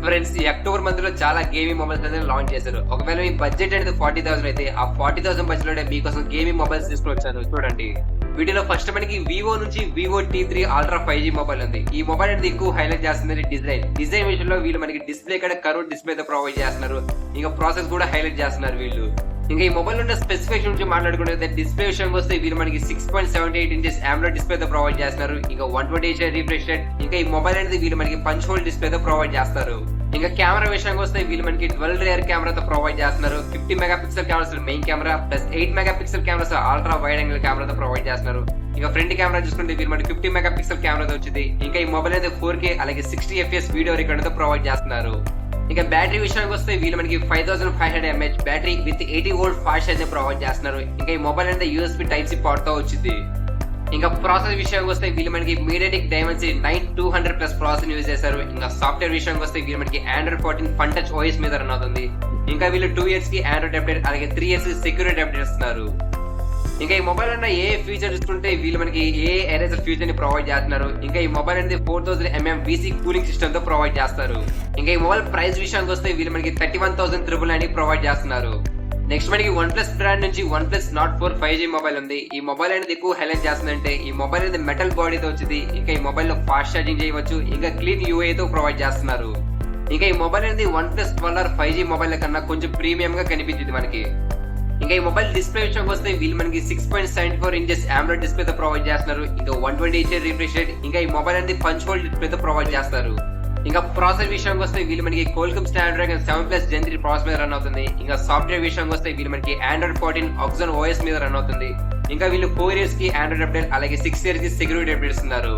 Friends, ఈ October month లో చాలా గేమింగ్ మొబైల్స్ అనేది లాంచ్ చేశారు. ఒకవేళ మీ బడ్జెట్ అనేది 40,000 అయితే ఆ 40,000 బడ్జెట్ లో మీకోసం గేమింగ్ మొబైల్స్ తీసుకుని వచ్చాను. చూడండి, వీటిలో ఫస్ట్ మనకి వివో నుంచి Vivo T3 ultra 5G mobile ఉంది. ఈ మొబైల్ అనేది ఎక్కువ హైలైట్ చేస్తుంది డిజైన్ విషయంలో వీళ్ళు మనకి డిస్ప్లే కూడా కర్వ్ డిస్ప్లే తో ప్రొవైడ్ చేస్తున్నారు. ఇంకా ప్రాసెస్ కూడా హైలైట్ చేస్తున్నారు వీళ్ళు. ఇంకా ఈ మొబైల్ ఉన్న స్పెసిఫికేషన్ నుంచి మాట్లాడుకుంటే డిస్ప్లే విషయానికి వస్తే వీళ్ళు మనకి 6.78 ఇంచెస్ AMOLED డిస్ప్లే తో ప్రొవైడ్ చేస్తున్నారు. ఇంకా 120 Hz రిఫ్రెష్ రేట్. ఇంకా ఈ మొబైల్ అనేది వీళ్ళు మనకి పంచ్ హోల్ డిస్ప్లే తో ప్రొవైడ్ చేస్తారు. ఇంకా కెమెరా విషయానికి వస్తే వీళ్ళు మనకి 12 రియర్ కెమెరాతో ప్రొవైడ్ చేస్తున్నారు. 50 megapixel cameras main camera plus 8 megapixel cameras ultra wide angle కెమెరాతో ప్రొవైడ్ చేస్తున్నారు. ఇంకా ఫ్రంట్ కెమెరా చూసుకుంటే వీళ్ళు మనకి 50 మెగాపిక్సెల్ కెమెరాతో వచ్చింది. ఇంకా ఈ మొబైల్ అయితే 4K అలాగే 60 FPS వీడియో రికార్డ్ తో ప్రొవైడ్ చేస్తున్నారు. ఇంకా బ్యాటరీ విషయానికి వస్తే వీళ్ళు మనకి 5500 mAh battery with 80 volt fast charging provide చేస్తున్నారు. ఇంకా ఈ మొబైల్ అయితే USB Type-C పోర్ట్ తో వచ్చింది. ఇంకా ప్రాసెస్ విషయానికి వస్తే వీళ్ళు మనకి మీడియాటెక్ డైమెన్సిటీ 9200+ ప్రాసెస్ యూజ్ చేశారు. ఇంకా సాఫ్ట్వేర్ విషయానికి వస్తే వీళ్ళు మనకి Android 14 Fun Touch OS మీద రన్ అవుతుంది. ఇంకా వీళ్ళు 2 years కి Android అప్డేట్ అలాగే 3 years కి సెక్యూరిటీ అప్డేట్ ఇస్తున్నారు. ఇంకా ఈ మొబైల్ అన్న ఏ ఫీచర్ చూసుకుంటే వీళ్ళు మనకి ఏ ఎరేజర్ ఫీచర్ ని ప్రొవైడ్ చేస్తున్నారు. ఇంకా ఈ మొబైల్ అనేది 4000 mAh VC కూలింగ్ సిస్టమ్ తో ప్రొవైడ్ చేస్తారు. ఇంకా ఈ మొబైల్ ప్రైస్ విషయానికి వస్తే వీళ్ళు మనకి 31,999 ప్రొవైడ్ చేస్తున్నారు. నెక్స్ట్ మనకి OnePlus బ్రాండ్ నుంచి OnePlus Nord 4 5G మొబైల్ ఉంది. ఈ మొబైల్ అనేది ఎక్కువ హైలైట్ చేస్తుందంటే ఈ మొబైల్ అనేది మెటల్ బాడీతో వచ్చింది. ఇంకా ఈ మొబైల్ లో ఫాస్ట్ ఛార్జింగ్ చేయవచ్చు. ఇంకా క్లీన్ UI తో ప్రొవైడ్ చేస్తున్నారు. ఇంకా ఈ మొబైల్ అనేది OnePlus 12 5G మొబైల్ కన్నా కొంచెం ప్రీమియం గా కనిపించింది మనకి. ఇంకా ఈ మొబైల్ డిస్ప్లే విషయానికి వస్తే వీళ్ళు మనకి 6.74 ఇంచెస్ AMOLED డిస్ప్లే తో ప్రొవైడ్ చేస్తున్నారు. ఇంకా 120 Hz రిఫ్రెష్ రేట్. ఇంకా ఈ మొబైల్ అనేది పంచ్ హోల్ డిస్ప్లే తో ప్రొవైడ్ చేస్తారు. ఇంకా ప్రాసెసర్ విషయానికి వస్తే వీళ్ళు మనకి Qualcomm Snapdragon 7+ Gen 3 ప్రాసెసర్ మీద రన్ అవుతుంది. ఇంకా సాఫ్ట్వేర్ విషయానికి వస్తే వీళ్ళు మనకి Android 14 Oxygen OS మీద రన్ అవుతుంది. ఇంకా వీళ్ళు 4 years కి Android అప్డేట్ అలాగే 6 years కి సెక్యూరిటీ అప్డేట్ ఇస్తున్నారు.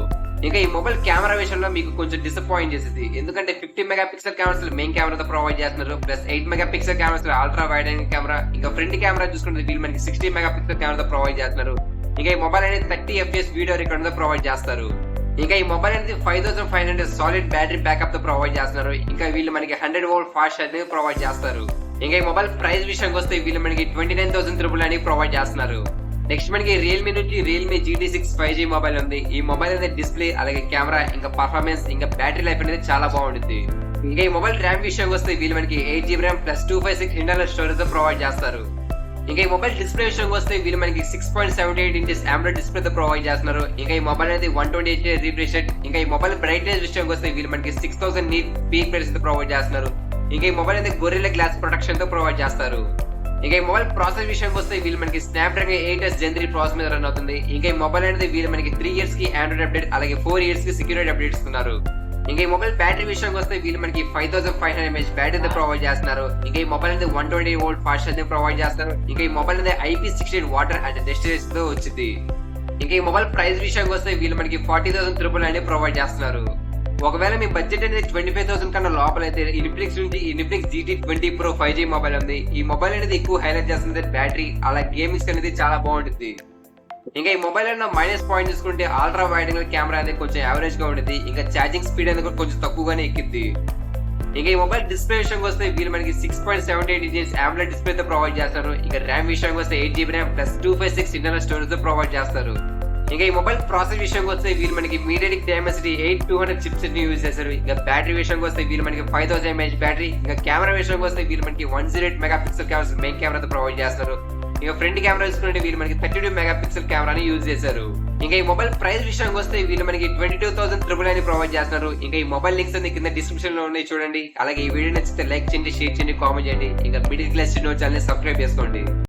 ఇంకా ఈ మొబైల్ కెమెరా విషయంలో మీకు కొంచెం డిసప్పాయింట్ చేసింది. ఎందుకంటే 50 మెగాపిక్సెల్ కెమెరాస్ మెయిన్ కెమెరాతో ప్రొవైడ్ చేస్తున్నారు. Plus 8 megapixel cameras ultra wide angle camera. ఇంకా ఫ్రంట్ కెమెరా చూసుకుంటే వీళ్ళు మనకి 60 మెగాపిక్సెల్ కెమెరాతో ప్రొవైడ్ చేస్తున్నారు. ఇంకా ఈ మొబైల్ అనేది 30 FPS వీడియో రికార్డ్ తో ప్రొవైడ్ చేస్తారు. ఇంకా ఈ మొబైల్ అనేది 5500 సాలిడ్ బ్యాటరీ బ్యాకప్ తో ప్రొవైడ్ చేస్తున్నారు. ఇంకా వీళ్ళు మనకి 100 వోల్ట్ ఫాస్ట్ ఛార్జింగ్ ప్రొవైడ్ చేస్తారు. ఇంకా ఈ మొబైల్ ప్రైస్ విషయానికి వస్తే వీళ్ళు మనకి 29,999 ప్రొవైడ్ చేస్తున్నారు. నెక్స్ట్ మనకి రియల్మీ నుంచి రియల్మీ GT6 5G మొబైల్ ఉంది. ఈ మొబైల్ అనేది డిస్ప్లే అలాగే కెమెరా ఇంకా పర్ఫార్మెన్స్ ఇంకా బ్యాటరీ లైఫ్ అనేది చాలా బాగుంటుంది. ఇంకా ఈ మొబైల్ ర్యామ్ విషయానికి వస్తే వీళ్ళు మనకి 8GB RAM plus 256 internal storage తో ప్రొవైడ్ చేస్తారు. ఇంకా ఈ మొబైల్ డిస్ప్లే విషయానికి వస్తే వీళ్ళు మనకి 6.78 ఇంచెస్ AMOLED డిస్ప్లే తో ప్రొవైడ్ చేస్తున్నారు. ఇంకా ఈ మొబైల్ అనేది 120 Hz రిఫ్రెష్ రేట్. ఇంకా ఈ మొబైల్ బ్రైట్నెస్ విషయానికి వస్తే వీళ్ళు మనకి 6000 నీట్ పీక్ బ్రైట్నెస్ తో ప్రొవైడ్ చేస్తున్నారు. ఇంకా ఈ మొబైల్ అనేది గొరిల్లా గ్లాస్ ప్రొటెక్షన్ తో ప్రొవైడ్ చేస్తారు. ఇంకా ఈ మొబైల్ ప్రాసెస్ విషయానికి వస్తే వీళ్ళు మనకి Snapdragon 8 Gen 3 ప్రాసెస్ మీద రన్ అవుతుంది. ఇంకా ఈ మొబైల్ అనేది వీళ్ళు మనకి 3 years కి Android అప్డేట్ అలాగే 4 years కి సెక్యూరిటీ అప్డేట్ ఇస్తున్నారు. ఇంకా ఈ మొబైల్ బ్యాటరీ విషయానికి వస్తే వీళ్ళు మనకి 5500 mAh బ్యాటరీతో ప్రొవైడ్ చేస్తున్నారు. ఇంకా ఈ మొబైల్ అనేది 120 వోల్ట్ ఫాస్ట్ ఛార్జింగ్ ప్రొవైడ్ చేస్తారు. ఇంకా ఈ మొబైల్ అనేది IP68 వాటర్ అండ్ డస్ట్ తో వచ్చింది. ఇంకా ఈ మొబైల్ ప్రైస్ విషయానికి వస్తే వీళ్ళు మనకి 40,999 ప్రొవైడ్ చేస్తున్నారు. ఒకవేళ మీ బడ్జెట్ అనేది 25,000 కన్నా లోపల అయితే ఇన్ఫినిక్స్ నుంచి Infinix GT20 Pro 5G mobile ఉంది. ఈ మొబైల్ అనేది ఎక్కువ హైలైట్ చేస్తుంది బ్యాటరీ అలా గేమింగ్స్ అనేది చాలా బాగుంటుంది. ఇంకా ఈ మొబైల్ అన్న మైనస్ పాయింట్ చూసుకుంటే అల్ట్రా వైడ్ యాంగిల్ కెమెరా అనేది కొంచెం యావరేజ్ గా ఉంటుంది. ఇంకా ఛార్జింగ్ స్పీడ్ అనేది కొంచెం తక్కువగానే ఎక్కింది. ఇంకా ఈ మొబైల్ డిస్ప్లే విషయానికి వస్తే వీళ్ళు మనకి 6.78 ఇంచెస్ AMOLED డిస్ప్లే తో ప్రొవైడ్ చేస్తారు. ఇంకా ర్యామ్ విషయానికి వస్తే 8GB RAM plus 256 internal storage తో ప్రొవైడ్ చేస్తారు. ఇంకా ఈ మొబైల్ ప్రాసెస్ విషయానికి వస్తే వీళ్ళు మనకి మీడియాటెక్ డైమెన్సిటీ 8200 చిప్సెట్ ని యూజ్ చేశారు. ఇంకా బ్యాటరీ విషయానికి వస్తే వీళ్ళు మనకి 5000 mAh బ్యాటరీ. ఇంకా కెమెరా విషయానికి వస్తే వీళ్ళు మనకి 108 మెగాపిక్సెల్ కెమెరాస్ మెయిన్ కెమెరాతో ప్రొవైడ్ చేస్తారు. ఇంకా ఫ్రంట్ కెమెరా చూసుకుంటే వీళ్ళు మనకి 32 మెగాపిక్సెల్ కెమెరాని యూజ్ చేశారు. ఇంకా ఈ మొబైల్ ప్రైస్ విషయానికి వస్తే వీళ్ళు మనకి 22,999 ప్రొవైడ్ చేస్తున్నారు. ఇంకా ఈ మొబైల్ లింక్స్ అన్ని కింద డిస్క్రిప్షన్ లో ఉన్నాయి చూడండి. అలాగే ఈ వీడియో నచ్చితే లైక్ చేయండి, షేర్ చేయండి, కామెంట్ చేయండి. ఇంకా మిడిల్ క్లాస్ ఛానల్ సబ్స్క్రైబ్ చేసుకోండి.